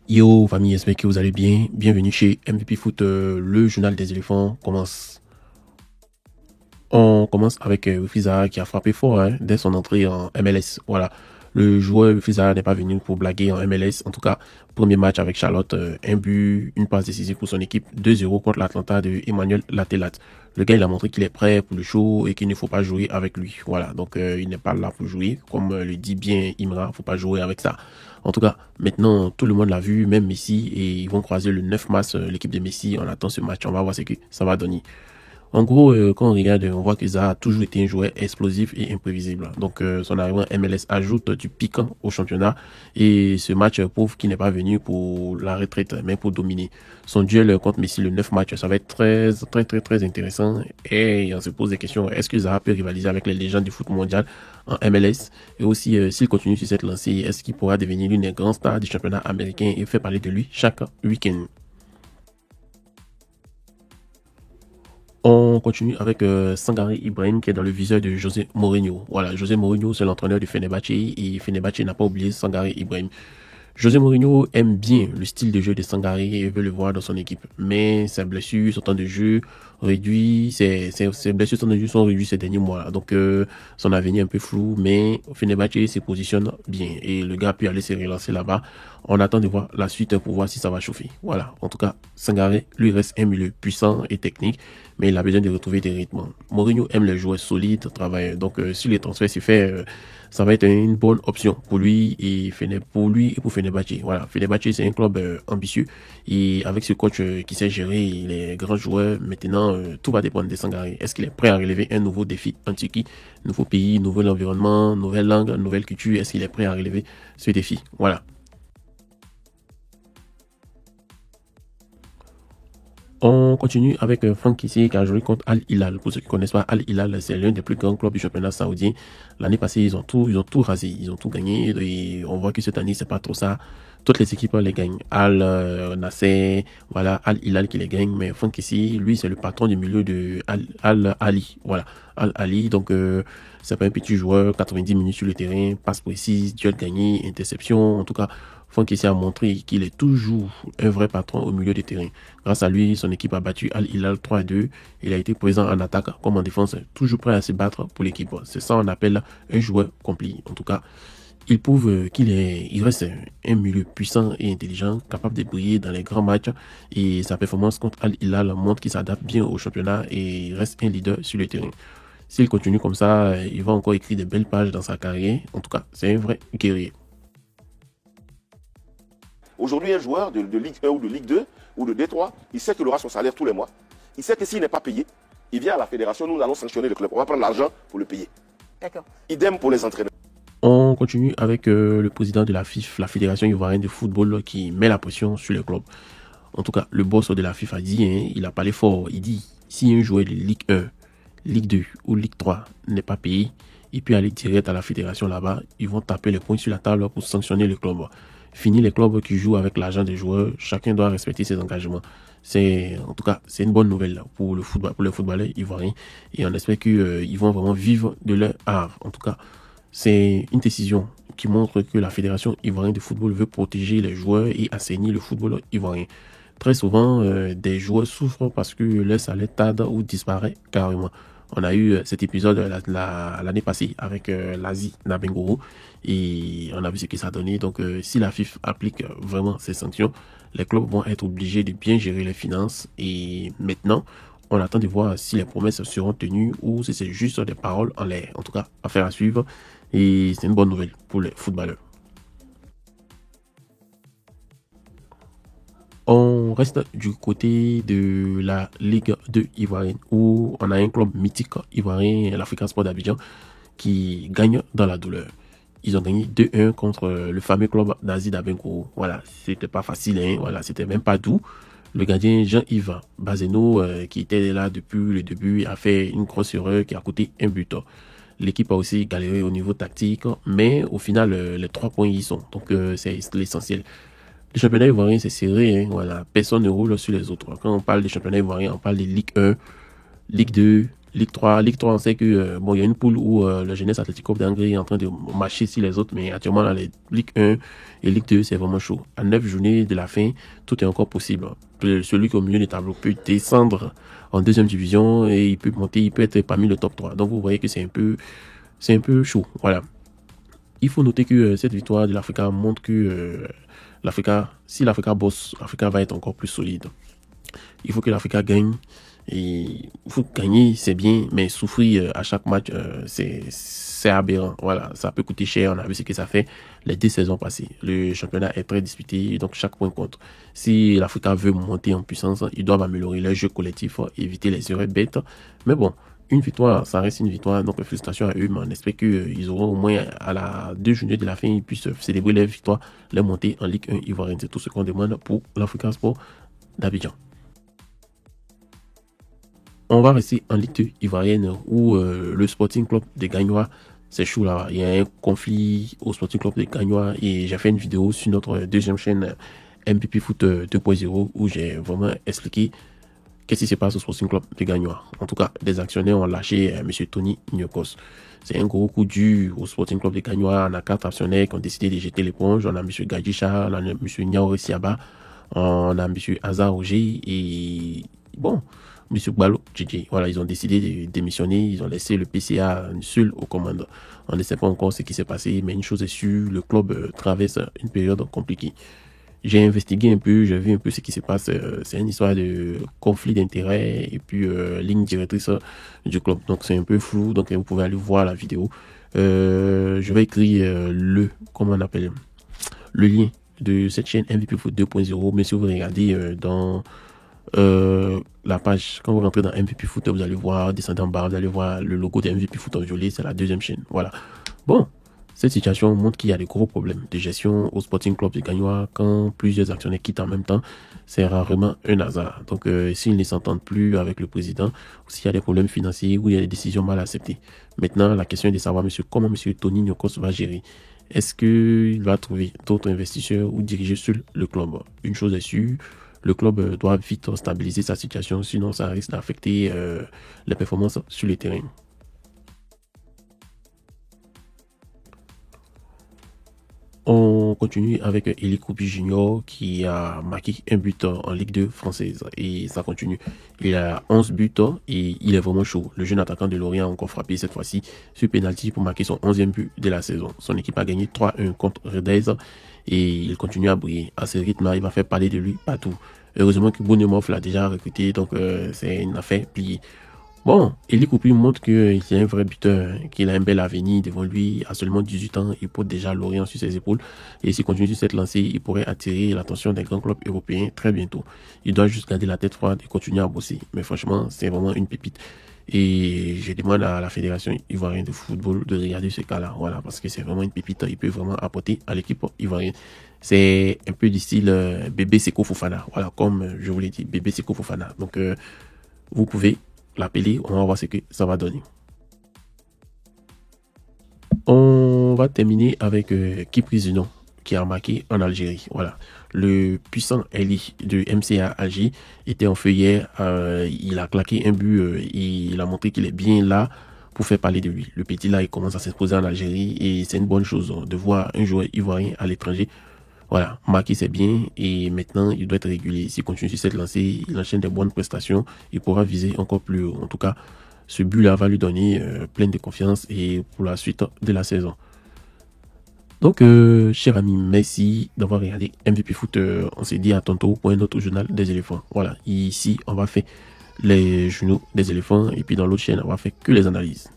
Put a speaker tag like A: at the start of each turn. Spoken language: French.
A: Yo famille, j'espère que vous allez bien. Bienvenue chez MVP Foot, le journal des éléphants commence. On commence avec Wilfried Zaha qui a frappé fort dès son entrée en MLS. Voilà, le joueur Wilfried Zaha n'est pas venu pour blaguer en MLS. En tout cas, premier match avec Charlotte, un but, une passe décisive pour son équipe, 2-0 contre l'Atlanta de Emmanuel Latelat. Le gars, il a montré qu'il est prêt pour le show et qu'il ne faut pas jouer avec lui. Voilà, donc il n'est pas là pour jouer. Comme le dit bien Imra, faut pas jouer avec ça. En tout cas, maintenant, tout le monde l'a vu, même Messi, et ils vont croiser le 9 mars l'équipe de Messi. On attend ce match, on va voir ce que ça va donner. En gros, quand on regarde, on voit que Zaha a toujours été un joueur explosif et imprévisible. Donc, son arrivée en MLS ajoute du piquant au championnat. Et ce match prouve qu'il n'est pas venu pour la retraite, mais pour dominer. Son duel contre Messi, le 9 match, ça va être très intéressant. Et on se pose des questions. Est-ce que Zaha peut rivaliser avec les légendes du foot mondial en MLS? Et aussi, s'il continue sur cette lancée, est-ce qu'il pourra devenir l'une des grandes stars du championnat américain et faire parler de lui chaque week-end? On continue avec Sangare Ibrahim qui est dans le viseur de José Mourinho. Voilà, José Mourinho, c'est l'entraîneur du Fenerbahçe et Fenerbahçe n'a pas oublié Sangare Ibrahim. José Mourinho aime bien le style de jeu de Sangare et veut le voir dans son équipe. Mais ses blessures, son temps de jeu réduit, ses blessures, son temps de jeu sont réduits ces derniers mois. Donc, son avenir est un peu flou, mais Fenerbahçe se positionne bien. Et le gars peut aller se relancer là-bas. On attend de voir la suite pour voir si ça va chauffer. Voilà. En tout cas, Sangare, lui, reste un milieu puissant et technique, mais il a besoin de retrouver des rythmes. Mourinho aime les joueurs solides, travailleurs. Donc, si les transferts se fait, ça va être une bonne option pour lui et pour Fenerbahçe. Voilà, Fenerbahçe c'est un club ambitieux et avec ce coach qui sait gérer les grands joueurs, maintenant tout va dépendre de Sangare. Est-ce qu'il est prêt à relever un nouveau défi en Turquie, nouveau pays, nouvel environnement, nouvelle langue, nouvelle culture? Est-ce qu'il est prêt à relever ce défi? Voilà. On continue avec Franck Kessié qui a joué contre Al Hilal. Pour ceux qui ne connaissent pas Al Hilal, c'est l'un des plus grands clubs du championnat saoudien. L'année passée, ils ont tout rasé, ils ont tout gagné et on voit que cette année, c'est pas trop ça. Toutes les équipes les gagnent. Al Nasser, voilà, Al Hilal qui les gagne, mais Franck Kessié, lui, c'est le patron du milieu de Al Ali. Voilà, Al Ali. Donc c'est pas un petit joueur, 90 minutes sur le terrain, passe précise, duel gagné, interception. En tout cas, Franck Kessié a montré qu'il est toujours un vrai patron au milieu du terrain. Grâce à lui, son équipe a battu Al Hilal 3-2. Il a été présent en attaque comme en défense, toujours prêt à se battre pour l'équipe. C'est ça qu'on appelle un joueur complet. En tout cas, il prouve il reste un milieu puissant et intelligent, capable de briller dans les grands matchs. Et sa performance contre Al Hilal montre qu'il s'adapte bien au championnat et reste un leader sur le terrain. S'il continue comme ça, il va encore écrire de belles pages dans sa carrière. En tout cas, c'est un vrai guerrier.
B: Aujourd'hui, un joueur de Ligue 1 ou de Ligue 2 ou de D3, il sait qu'il aura son salaire tous les mois. Il sait que s'il n'est pas payé, il vient à la fédération, nous allons sanctionner le club. On va prendre l'argent pour le payer.
C: D'accord.
B: Idem pour les entraîneurs.
A: On continue avec le président de la FIF, la Fédération ivoirienne de football, qui met la pression sur les clubs. En tout cas, le boss de la FIF a dit, il a parlé fort, il dit, si un joueur de Ligue 1, Ligue 2 ou Ligue 3 n'est pas payé, il peut aller direct à la fédération là-bas, ils vont taper les points sur la table pour sanctionner le club. Fini les clubs qui jouent avec l'argent des joueurs, chacun doit respecter ses engagements. En tout cas, c'est une bonne nouvelle pour le football, pour les footballeurs ivoiriens, et on espère qu'ils vont vraiment vivre de leur art. En tout cas, c'est une décision qui montre que la Fédération ivoirienne de football veut protéger les joueurs et assainir le football ivoirien. Très souvent, des joueurs souffrent parce que leur salaire tarde ou disparaît carrément. On a eu cet épisode l'année passée avec l'Asie Nabengoro et on a vu ce que ça donnait. Donc, si la FIFA applique vraiment ces sanctions, les clubs vont être obligés de bien gérer les finances. Et maintenant, on attend de voir si les promesses seront tenues ou si c'est juste des paroles en l'air. En tout cas, affaire à suivre. Et c'est une bonne nouvelle pour les footballeurs. On reste du côté de la Ligue 2 ivoirienne où on a un club mythique ivoirien, l'Africa Sport d'Abidjan, qui gagne dans la douleur. Ils ont gagné 2-1 contre le fameux club d'Asie d'Abenko. Voilà, c'était pas facile, hein. Voilà, c'était même pas doux. Le gardien Jean-Yves Bazeno, qui était là depuis le début, a fait une grosse erreur qui a coûté un but. L'équipe a aussi galéré au niveau tactique, mais au final, les 3 points y sont. Donc, c'est l'essentiel. Le championnat ivoirien, c'est serré, hein, voilà. Personne ne roule sur les autres. Quand on parle des championnats ivoiriens, on parle de Ligue 1, Ligue 2, Ligue 3, on sait que bon, il y a une poule où le Jeunesse Atlético d'Angers est en train de marcher sur les autres, mais actuellement dans les Ligue 1 et Ligue 2, c'est vraiment chaud. À 9 journées de la fin, tout est encore possible. Celui qui est au milieu du tableau peut descendre en deuxième division et il peut monter, il peut être parmi le top 3. Donc vous voyez que c'est un peu chaud. Voilà. Il faut noter que cette victoire de l'Africa montre que si l'Africa bosse, l'Africa va être encore plus solide. Il faut que l'Africa gagne. Et il faut gagner, c'est bien, mais souffrir à chaque match, c'est aberrant. Voilà, ça peut coûter cher. On a vu ce que ça fait les 2 saisons passées. Le championnat est très disputé, donc chaque point compte. Si l'Africa veut monter en puissance, ils doivent améliorer leur jeu collectif, éviter les erreurs bêtes. Mais bon, une victoire, ça reste une victoire. Donc félicitations à eux, mais on espère qu'ils auront au moins à la 2 journées de la fin, ils puissent célébrer leur victoire, leur montée en Ligue 1 ivoirienne. C'est tout ce qu'on demande pour l'Africa Sport d'Abidjan. On va rester en Ligue 2 ivoirienne où le Sporting Club de Gagnoa, c'est chaud là. Il y a un conflit au Sporting Club de Gagnoa et j'ai fait une vidéo sur notre deuxième chaîne MPP Foot 2.0 où j'ai vraiment expliqué qu'est-ce qui se passe au Sporting Club de Gagnoa. En tout cas, des actionnaires ont lâché M. Tony Nyokos. C'est un gros coup dur au Sporting Club de Gagnoa. On a 4 actionnaires qui ont décidé de jeter l'éponge. On a M. Gadjicha, on a M. Niaore Siaba, on a M. Hazard Roger et bon, M. Gbalo, JJ. Voilà, ils ont décidé de démissionner. Ils ont laissé le PCA seul aux commandes. On ne sait pas encore ce qui s'est passé, mais une chose est sûre, le club traverse une période compliquée. J'ai investigué un peu, j'ai vu un peu ce qui se passe. C'est une histoire de conflit d'intérêts et puis ligne directrice du club. Donc c'est un peu flou, donc vous pouvez aller voir la vidéo. Je vais écrire comment on appelle, le lien de cette chaîne MVP Foot 2.0. Mais si vous regardez dans la page, quand vous rentrez dans MVP Foot, vous allez voir, descendez en bas, vous allez voir le logo de MVP Foot en violet, c'est la deuxième chaîne. Voilà. Bon. Cette situation montre qu'il y a de gros problèmes de gestion au Sporting Club de Gagnoa quand plusieurs actionnaires quittent en même temps. C'est rarement un hasard. Donc, s'ils ne s'entendent plus avec le président, ou s'il y a des problèmes financiers ou il y a des décisions mal acceptées. Maintenant, la question est de savoir comment M. Tony Nyokos va gérer. Est-ce qu'il va trouver d'autres investisseurs ou diriger seul le club? Une chose est sûre, le club doit vite stabiliser sa situation, sinon ça risque d'affecter les performances sur le terrain. On continue avec Eli Koupi Junior qui a marqué un but en Ligue 2 française et ça continue. Il a 11 buts et il est vraiment chaud. Le jeune attaquant de Lorient a encore frappé cette fois-ci sur penalty pour marquer son 11e but de la saison. Son équipe a gagné 3-1 contre Redez et il continue à briller. À ce rythme-là, il va faire parler de lui partout. Heureusement que Bournemouth l'a déjà recruté, donc c'est une affaire pliée. Bon, Eli Koupi montre qu'il est un vrai buteur, qu'il a un bel avenir devant lui. À seulement 18 ans, il porte déjà Lorient sur ses épaules. Et s'il continue sur cette lancée, il pourrait attirer l'attention des grands clubs européens très bientôt. Il doit juste garder la tête froide et continuer à bosser. Mais franchement, c'est vraiment une pépite. Et je demande à la Fédération ivoirienne de football de regarder ce cas-là. Voilà, parce que c'est vraiment une pépite. Il peut vraiment apporter à l'équipe ivoirienne. C'est un peu du style bébé Seko Fofana. Voilà, comme je vous l'ai dit, bébé Seko Fofana. Donc, vous pouvez l'appeler, on va voir ce que ça va donner. On va terminer avec Kipri Zunon qui a marqué en Algérie. Voilà, le puissant Eli de MCA Alger était en feu hier. Il a claqué un but et il a montré qu'il est bien là pour faire parler de lui. Le petit là, il commence à s'exposer en Algérie et c'est une bonne chose de voir un joueur ivoirien à l'étranger. Voilà, marqué c'est bien et maintenant il doit être régulier. S'il continue sur cette lancée, il enchaîne des bonnes prestations, il pourra viser encore plus haut. En tout cas, ce but-là va lui donner plein de confiance et pour la suite de la saison. Donc, chers amis, merci d'avoir regardé MVP Foot. On s'est dit à tantôt pour un autre journal des éléphants. Voilà, ici on va faire les journaux des éléphants et puis dans l'autre chaîne on va faire que les analyses.